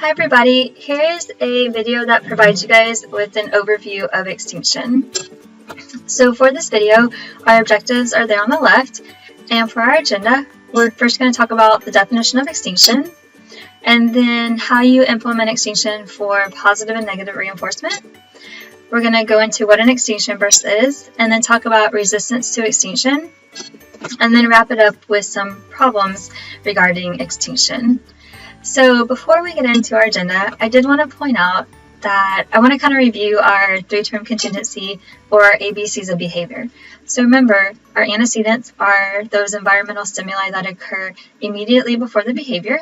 Hi everybody, here is a video that provides you guys with an overview of extinction. So for this video, our objectives are there on the left, and for our agenda, we're first going to talk about the definition of extinction, and then how you implement extinction for positive and negative reinforcement. We're going to go into what an extinction verse is, and then talk about resistance to extinction, and then wrap it up with some problems regarding extinction. So before we get into our agenda, I did want to point out that I want to kind of review our three-term contingency or our ABCs of behavior. So remember, our antecedents are those environmental stimuli that occur immediately before the behavior.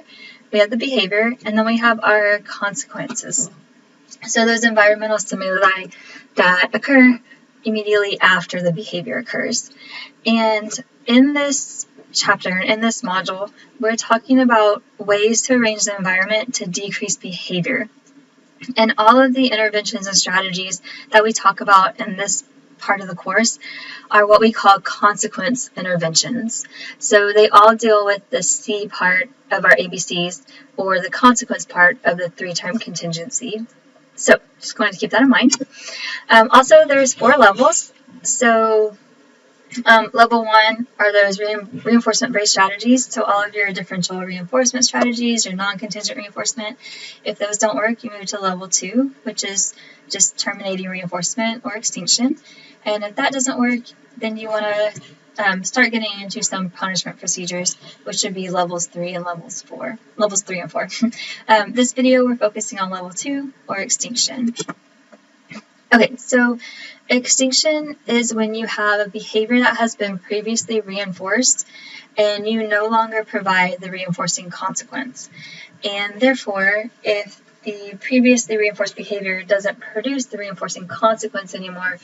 We have the behavior, and then we have our consequences. So those environmental stimuli that occur immediately after the behavior occurs. And in this chapter, in this module, we're talking about ways to arrange the environment to decrease behavior. And all of the interventions and strategies that we talk about in this part of the course are what we call consequence interventions. So they all deal with the C part of our ABCs, or the consequence part of the three-term contingency. So just going to keep that in mind. Also, there's 4 levels. So level 1 are those reinforcement-based strategies, so all of your differential reinforcement strategies, your non-contingent reinforcement. If those don't work, you move to level 2, which is just terminating reinforcement or extinction. And if that doesn't work, then you want to start getting into some punishment procedures, which should be levels 3 and levels 4. Levels 3 and 4. This video, we're focusing on level 2, or extinction. Okay, so extinction is when you have a behavior that has been previously reinforced and you no longer provide the reinforcing consequence. And therefore, if the previously reinforced behavior doesn't produce the reinforcing consequence anymore,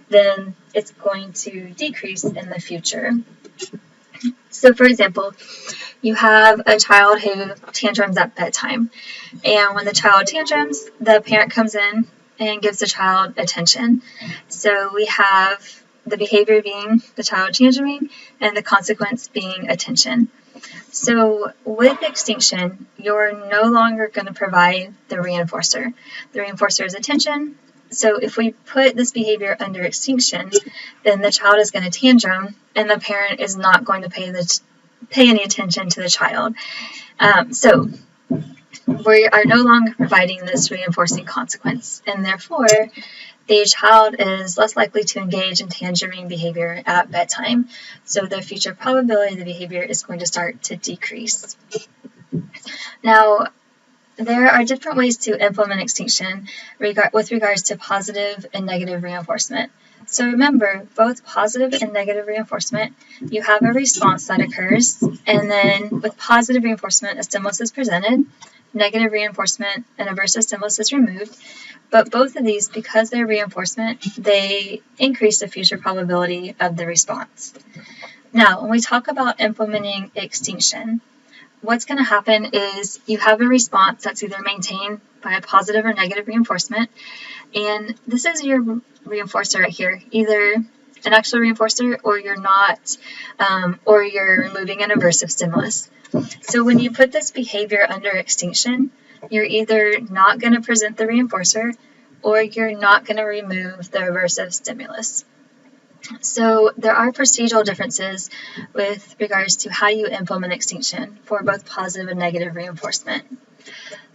then it's going to decrease in the future. So for example, you have a child who tantrums at bedtime, and when the child tantrums, the parent comes in and gives the child attention. So we have the behavior being the child tantruming and the consequence being attention. So with extinction, you're no longer going to provide the reinforcer. The reinforcer is attention. So if we put this behavior under extinction, then the child is going to tantrum and the parent is not going to pay any attention to the child. So we are no longer providing this reinforcing consequence, and therefore the child is less likely to engage in tantruming behavior at bedtime, so the future probability of the behavior is going to start to decrease. Now, there are different ways to implement extinction with regards to positive and negative reinforcement. So remember, both positive and negative reinforcement, you have a response that occurs, and then with positive reinforcement, a stimulus is presented. Negative reinforcement, an aversive stimulus is removed, but both of these, because they're reinforcement, they increase the future probability of the response. Now, when we talk about implementing extinction, what's going to happen is you have a response that's either maintained by a positive or negative reinforcement, and this is your reinforcer right here, either an actual reinforcer or you're not, or you're removing an aversive stimulus. So when you put this behavior under extinction, you're either not going to present the reinforcer or you're not going to remove the aversive stimulus. So there are procedural differences with regards to how you implement extinction for both positive and negative reinforcement.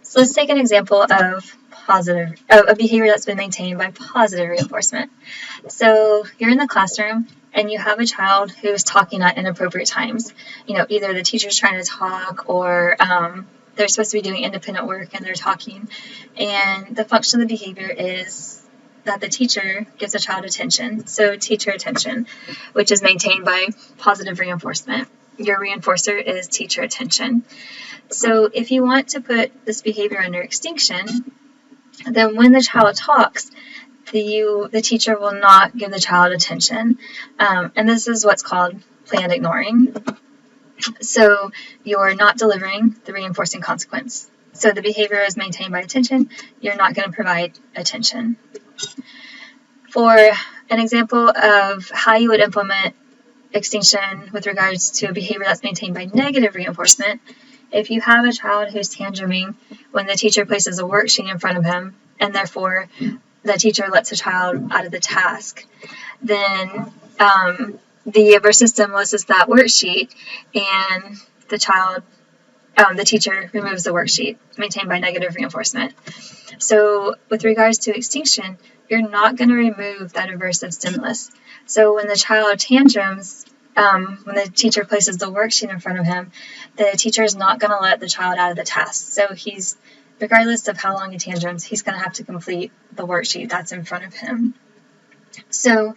So let's take an example of a behavior that's been maintained by positive reinforcement. So you're in the classroom and you have a child who's talking at inappropriate times. You know, either the teacher's trying to talk or they're supposed to be doing independent work and they're talking. And the function of the behavior is that the teacher gives the child attention. So teacher attention, which is maintained by positive reinforcement. Your reinforcer is teacher attention. So if you want to put this behavior under extinction, then when the child talks, the teacher will not give the child attention. And this is what's called planned ignoring. So you're not delivering the reinforcing consequence. So the behavior is maintained by attention. You're not going to provide attention. For an example of how you would implement extinction with regards to a behavior that's maintained by negative reinforcement, if you have a child who's tantruming when the teacher places a worksheet in front of him, and therefore the teacher lets the child out of the task, then the aversive stimulus is that worksheet, and the teacher removes the worksheet, maintained by negative reinforcement. So with regards to extinction, you're not going to remove that aversive stimulus. So when the child tantrums, when the teacher places the worksheet in front of him, the teacher is not going to let the child out of the task. So regardless of how long he tantrums, he's going to have to complete the worksheet that's in front of him. So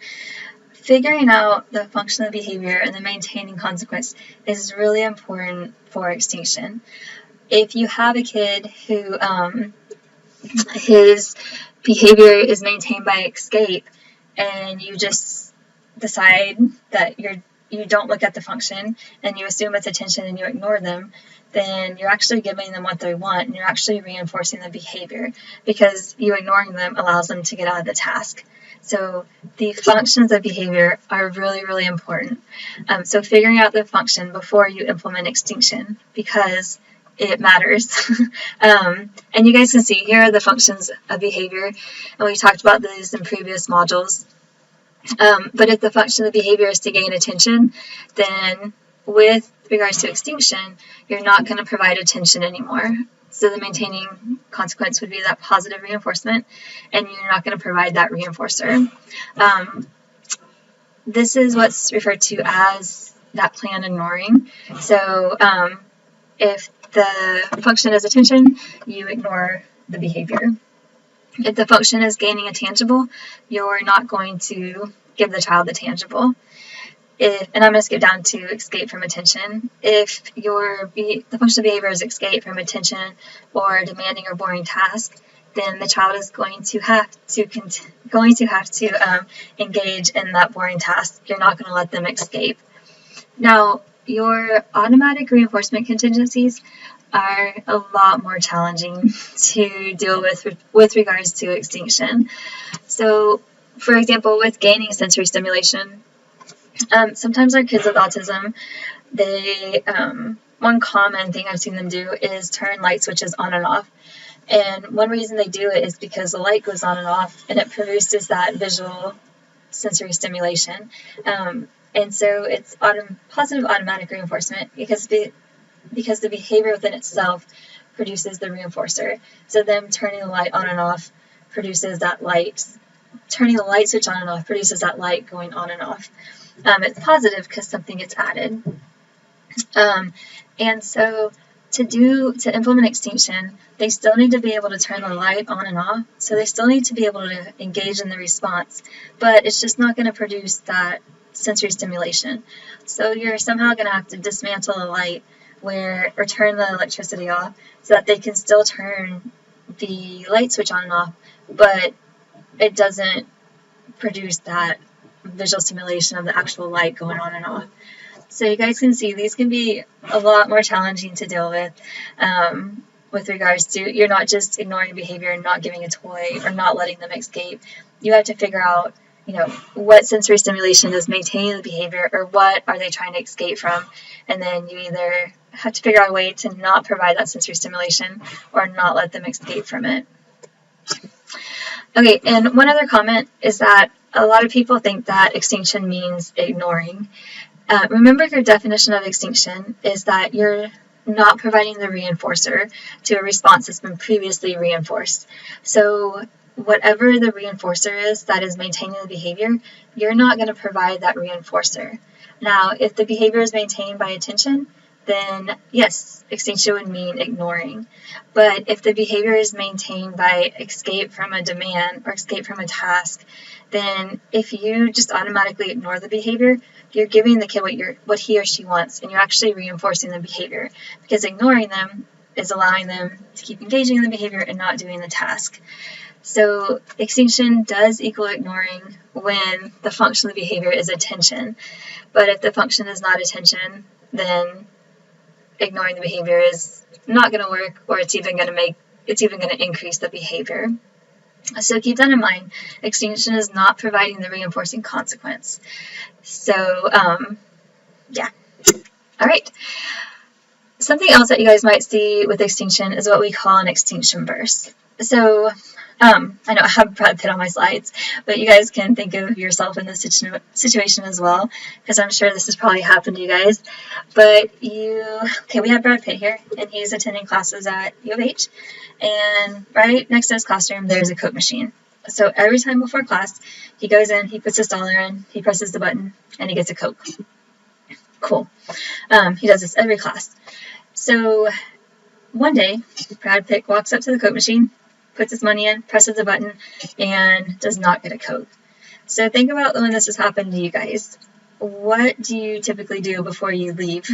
figuring out the function of the behavior and the maintaining consequence is really important for extinction. If you have a kid who his behavior is maintained by escape, and you just decide that you don't look at the function and you assume it's attention and you ignore them, then you're actually giving them what they want, and you're actually reinforcing the behavior, because you ignoring them allows them to get out of the task. So the functions of behavior are really, really important. So figuring out the function before you implement extinction, because it matters. And you guys can see here the functions of behavior, and we talked about these in previous modules. But if the function of the behavior is to gain attention, then with regards to extinction, you're not going to provide attention anymore. So the maintaining consequence would be that positive reinforcement, and you're not going to provide that reinforcer. This is what's referred to as that plan ignoring. So if the function is attention, you ignore the behavior. If the function is gaining a tangible, you're not going to give the child the tangible. And I'm going to skip down to escape from attention. If the function of behavior is escape from attention or a demanding or boring task, then the child is going to have to engage in that boring task. You're not going to let them escape. Now, your automatic reinforcement contingencies are a lot more challenging to deal with regards to extinction. So, for example, with gaining sensory stimulation, sometimes our kids with autism, one common thing I've seen them do is turn light switches on and off. And one reason they do it is because the light goes on and off, and it produces that visual sensory stimulation. And so it's positive automatic reinforcement, because the behavior within itself produces the reinforcer. So them turning the light on and off produces that light. Turning the light switch on and off produces that light going on and off. It's positive because something gets added. And so to implement extinction, they still need to be able to turn the light on and off. So they still need to be able to engage in the response, but it's just not going to produce that sensory stimulation. So you're somehow going to have to dismantle the light or turn the electricity off so that they can still turn the light switch on and off, but it doesn't produce that visual stimulation of the actual light going on and off. So you guys can see these can be a lot more challenging to deal with regards to, you're not just ignoring behavior and not giving a toy or not letting them escape. You have to figure out, what sensory stimulation is maintaining the behavior, or what are they trying to escape from, and then you either have to figure out a way to not provide that sensory stimulation or not let them escape from it. Okay, and one other comment is that a lot of people think that extinction means ignoring. Remember, your definition of extinction is that you're not providing the reinforcer to a response that's been previously reinforced. So whatever the reinforcer is that is maintaining the behavior, you're not going to provide that reinforcer. Now, if the behavior is maintained by attention, then yes, extinction would mean ignoring. But if the behavior is maintained by escape from a demand or escape from a task, then if you just automatically ignore the behavior, you're giving the kid what he or she wants, and you're actually reinforcing the behavior, because ignoring them is allowing them to keep engaging in the behavior and not doing the task. So extinction does equal ignoring when the function of the behavior is attention. But if the function is not attention, then ignoring the behavior is not going to work, or it's even going to increase the behavior. So keep that in mind. Extinction is not providing the reinforcing consequence. So, yeah. All right. Something else that you guys might see with extinction is what we call an extinction verse. So I know I have Brad Pitt on my slides, but you guys can think of yourself in this situation as well, because I'm sure this has probably happened to you guys. But we have Brad Pitt here, and he's attending classes at U of H, and right next to his classroom, there's a Coke machine. So every time before class, he goes in, he puts his dollar in, he presses the button, and he gets a Coke. Cool. He does this every class. So one day, Brad Pitt walks up to the Coke machine, puts his money in, presses the button, and does not get a Coke. So think about when this has happened to you guys. What do you typically do before you leave?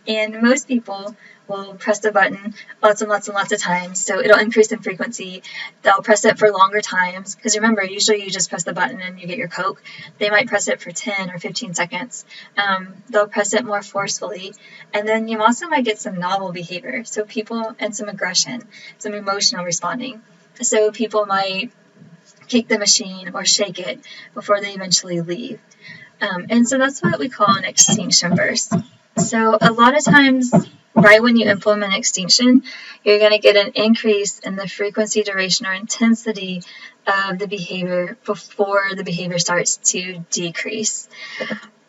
And most people will press the button lots and lots and lots of times, so it'll increase in frequency. They'll press it for longer times, because remember, usually you just press the button and you get your Coke. They might press it for 10 or 15 seconds. They'll press it more forcefully, and then you also might get some novel behavior, and some aggression, some emotional responding. So people might kick the machine or shake it before they eventually leave. And so that's what we call an extinction verse. So a lot of times, right when you implement extinction, you're going to get an increase in the frequency, duration, or intensity of the behavior before the behavior starts to decrease.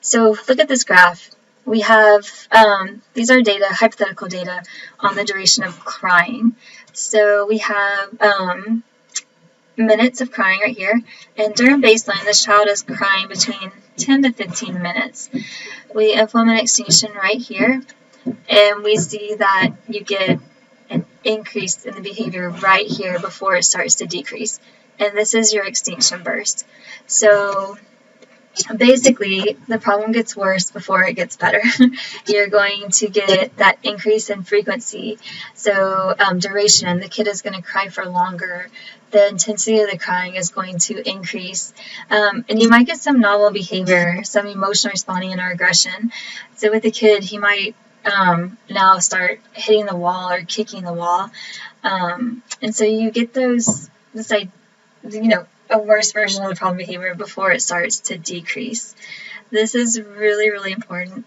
So look at this graph. We have, these are data, hypothetical data, on the duration of crying. So we have minutes of crying right here, and during baseline, this child is crying between 10 to 15 minutes. We implement extinction right here, and we see that you get an increase in the behavior right here before it starts to decrease. And this is your extinction burst. So basically, the problem gets worse before it gets better. You're going to get that increase in frequency. So duration, the kid is going to cry for longer. The intensity of the crying is going to increase. And you might get some novel behavior, some emotional responding and aggression. So with the kid, he might now start hitting the wall or kicking the wall. And so you get a worse version of the problem behavior before it starts to decrease. This is really, really important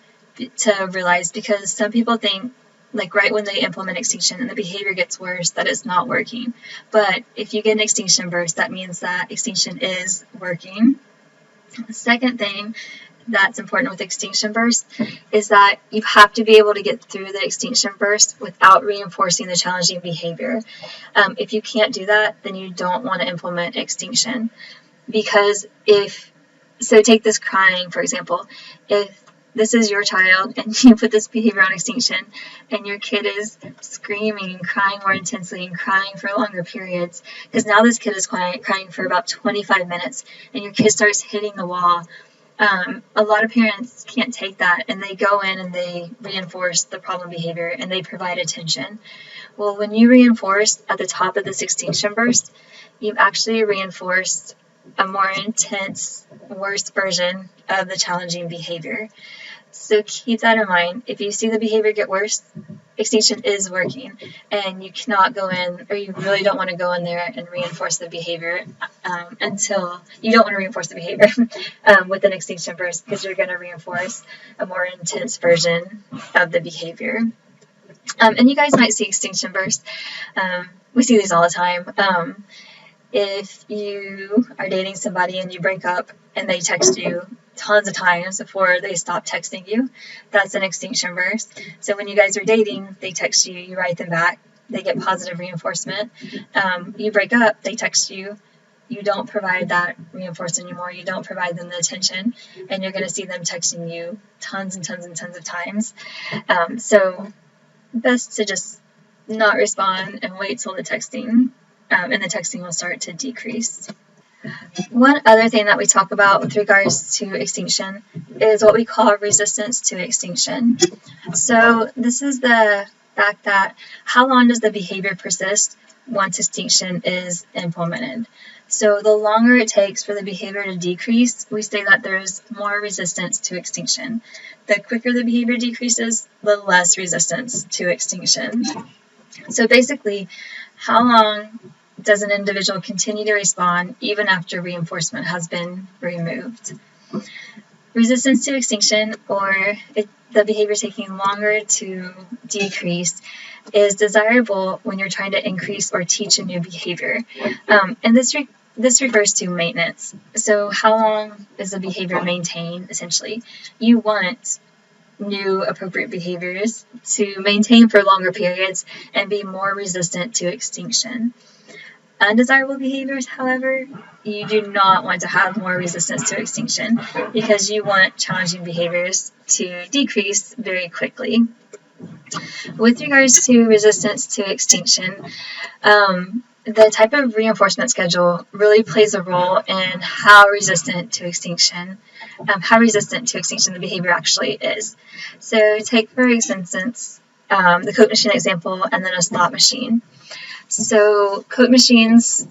to realize, because some people think, like right when they implement extinction and the behavior gets worse, that it's not working. But if you get an extinction burst, that means that extinction is working. The second thing that's important with extinction burst is that you have to be able to get through the extinction burst without reinforcing the challenging behavior. If you can't do that, then you don't want to implement extinction. Because take this crying, for example. If this is your child and you put this behavior on extinction and your kid is screaming and crying more intensely and crying for longer periods, because now this kid is crying for about 25 minutes and your kid starts hitting the wall, a lot of parents can't take that, and they go in and they reinforce the problem behavior and they provide attention. Well, when you reinforce at the top of this extinction burst, you've actually reinforced a more intense, worse version of the challenging behavior. So keep that in mind. If you see the behavior get worse, extinction is working, and you cannot go in, or you really don't want to go in there and reinforce the behavior until you don't want to reinforce the behavior with an extinction burst, because you're going to reinforce a more intense version of the behavior. And you guys might see extinction bursts. We see these all the time. If you are dating somebody and you break up and they text you tons of times before they stop texting you, that's an extinction verse. So when you guys are dating, they text you, you write them back, they get positive reinforcement. You break up, they text you, you don't provide that reinforcement anymore, you don't provide them the attention, and you're going to see them texting you tons and tons and tons of times. So best to just not respond and wait till the texting, and the texting will start to decrease. One other thing that we talk about with regards to extinction is what we call resistance to extinction. So this is the fact that how long does the behavior persist once extinction is implemented. So the longer it takes for the behavior to decrease, we say that there's more resistance to extinction. The quicker the behavior decreases, the less resistance to extinction. So basically, how long does an individual continue to respond even after reinforcement has been removed? Resistance to extinction, or the behavior taking longer to decrease, is desirable when you're trying to increase or teach a new behavior. And this refers to maintenance. So how long is the behavior maintained, essentially? You want new appropriate behaviors to maintain for longer periods and be more resistant to extinction. Undesirable behaviors, however, you do not want to have more resistance to extinction because you want challenging behaviors to decrease very quickly. With regards to resistance to extinction, the type of reinforcement schedule really plays a role in how resistant to extinction the behavior actually is. So take, for instance, the Coke machine example and then a slot machine. So Coke machines,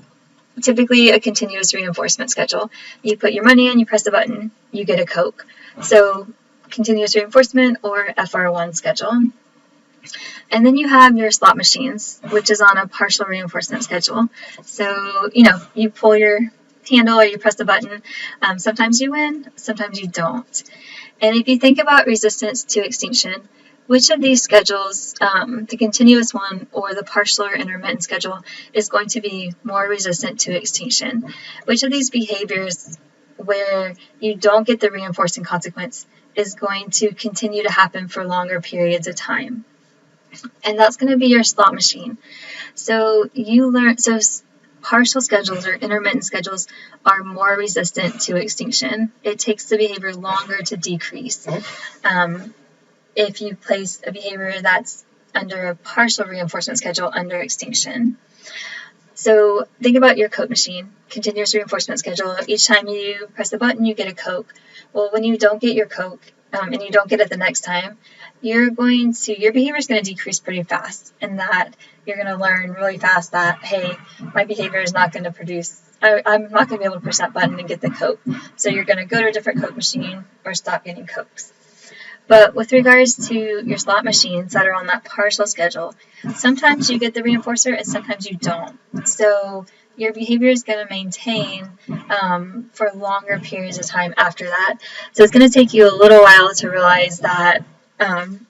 typically a continuous reinforcement schedule. You put your money in, you press the button, you get a Coke. So continuous reinforcement, or FR1 schedule. And then you have your slot machines, which is on a partial reinforcement schedule. So, you pull your handle or you press the button. Sometimes you win, sometimes you don't. And if you think about resistance to extinction, which of these schedules, the continuous one or the partial or intermittent schedule, is going to be more resistant to extinction? Which of these behaviors where you don't get the reinforcing consequence is going to continue to happen for longer periods of time? And that's going to be your slot machine. So partial schedules or intermittent schedules are more resistant to extinction. It takes the behavior longer to decrease. If you place a behavior that's under a partial reinforcement schedule under extinction. So think about your Coke machine, continuous reinforcement schedule. Each time you press the button, you get a Coke. Well, when you don't get your Coke, and you don't get it the next time, your behavior is going to decrease pretty fast, and that you're going to learn really fast that, hey, my behavior is not going to produce, I'm not going to be able to push that button and get the Coke. So you're going to go to a different Coke machine or stop getting Cokes. But with regards to your slot machines that are on that partial schedule, sometimes you get the reinforcer and sometimes you don't. So your behavior is going to maintain for longer periods of time after that. So it's going to take you a little while to realize that,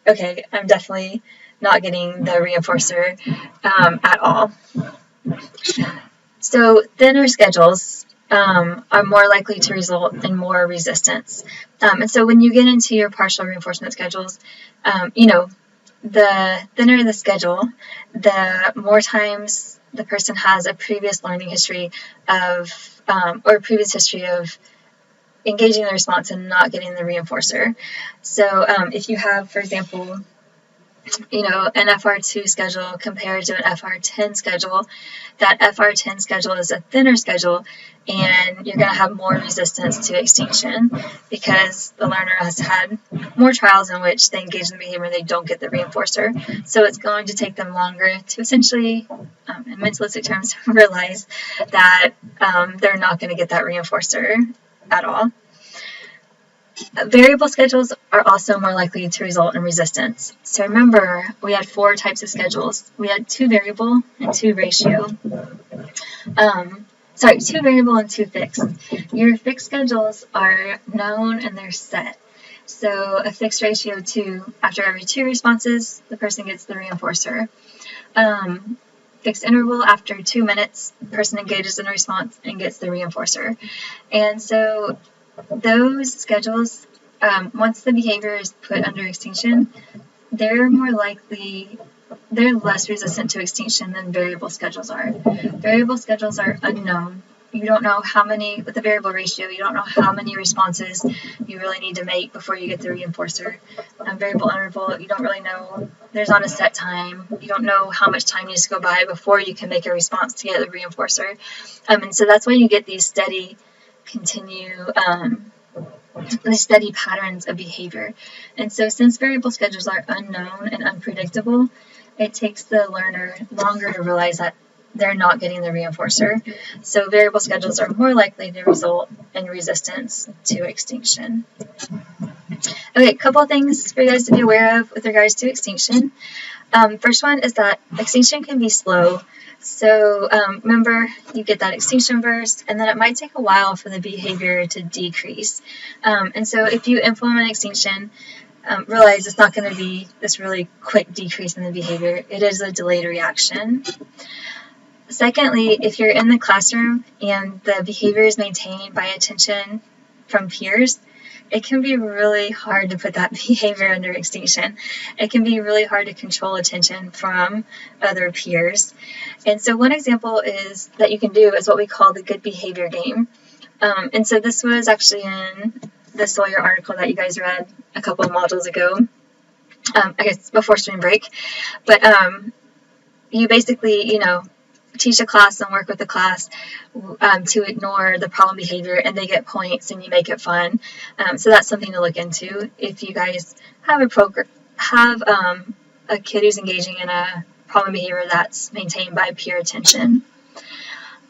okay, I'm definitely not getting the reinforcer at all. So thinner schedules are more likely to result in more resistance. And so when you get into your partial reinforcement schedules, the thinner the schedule, the more times the person has a previous learning history of, or a previous history of engaging the response and not getting the reinforcer. So if you have, for example, an FR2 schedule compared to an FR10 schedule, that FR10 schedule is a thinner schedule, and you're going to have more resistance to extinction because the learner has had more trials in which they engage in the behavior and they don't get the reinforcer. So it's going to take them longer to essentially, in mentalistic terms, realize that they're not going to get that reinforcer at all. Variable schedules are also more likely to result in resistance. So remember, we had 4 types of schedules. We had 2 variable and 2 ratio. 2 variable and 2 fixed. Your fixed schedules are known and they're set. So a fixed ratio 2, after every 2 responses, the person gets the reinforcer. Fixed interval, after 2 minutes, the person engages in a response and gets the reinforcer. And so those schedules, once the behavior is put under extinction, they're less resistant to extinction than variable schedules are. Variable schedules are unknown. You don't know with the variable ratio, you don't know how many responses you really need to make before you get the reinforcer. Variable interval, you don't really know. There's not a set time. You don't know how much time needs to go by before you can make a response to get the reinforcer. And so that's why you get these steady patterns of behavior. And so since variable schedules are unknown and unpredictable, it takes the learner longer to realize that they're not getting the reinforcer. So variable schedules are more likely to result in resistance to extinction. Okay, a couple of things for you guys to be aware of with regards to extinction. First one is that extinction can be slow. So remember, you get that extinction verse, and then it might take a while for the behavior to decrease. And so if you implement extinction, realize it's not going to be this really quick decrease in the behavior. It is a delayed reaction. Secondly, if you're in the classroom and the behavior is maintained by attention from peers, it can be really hard to put that behavior under extinction. It can be really hard to control attention from other peers. And so one example is that you can do is what we call the good behavior game. And so this was actually in the Sawyer article that you guys read a couple of modules ago, I guess before spring break. But you basically, teach a class and work with the class to ignore the problem behavior, and they get points and you make it fun. So that's something to look into if you guys have a kid who's engaging in a problem behavior that's maintained by peer attention.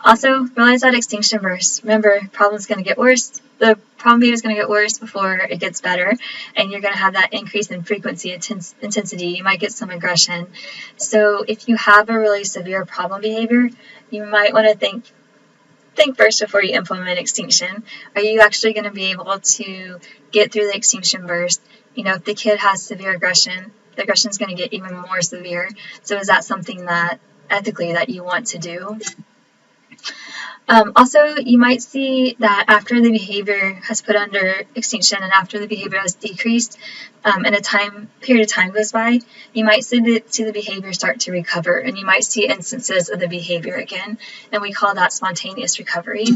Also, realize that extinction verse. Remember, problem's going to get worse. The problem behavior is going to get worse before it gets better, and you're going to have that increase in frequency, intensity. You might get some aggression. So if you have a really severe problem behavior, you might want to think first before you implement extinction. Are you actually going to be able to get through the extinction verse? If the kid has severe aggression, the aggression is going to get even more severe. So is that something that ethically that you want to do? Also, you might see that after the behavior has put under extinction and after the behavior has decreased, and a period of time goes by, you might see the behavior start to recover, and you might see instances of the behavior again, and we call that spontaneous recovery.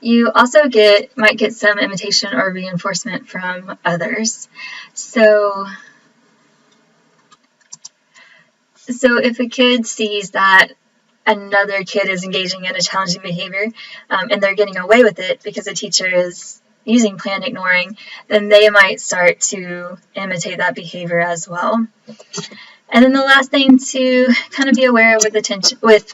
You also might get some imitation or reinforcement from others. So if a kid sees that another kid is engaging in a challenging behavior and they're getting away with it because the teacher is using planned ignoring, then they might start to imitate that behavior as well. And then the last thing to kind of be aware of with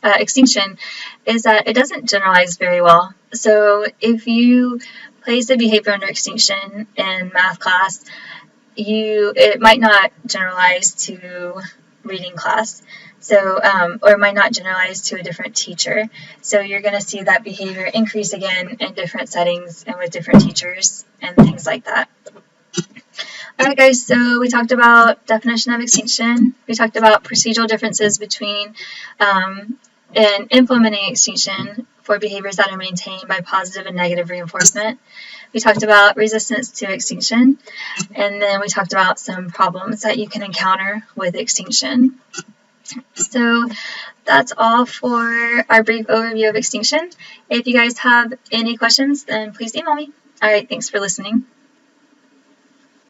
extinction is that it doesn't generalize very well. So if you place a behavior under extinction in math class, it might not generalize to reading class. So, or it might not generalize to a different teacher. So you're going to see that behavior increase again in different settings and with different teachers and things like that. Alright guys, so we talked about definition of extinction. We talked about procedural differences between and implementing extinction for behaviors that are maintained by positive and negative reinforcement. We talked about resistance to extinction, and then we talked about some problems that you can encounter with extinction. So that's all for our brief overview of extinction. If you guys have any questions, then please email me. All right, thanks for listening.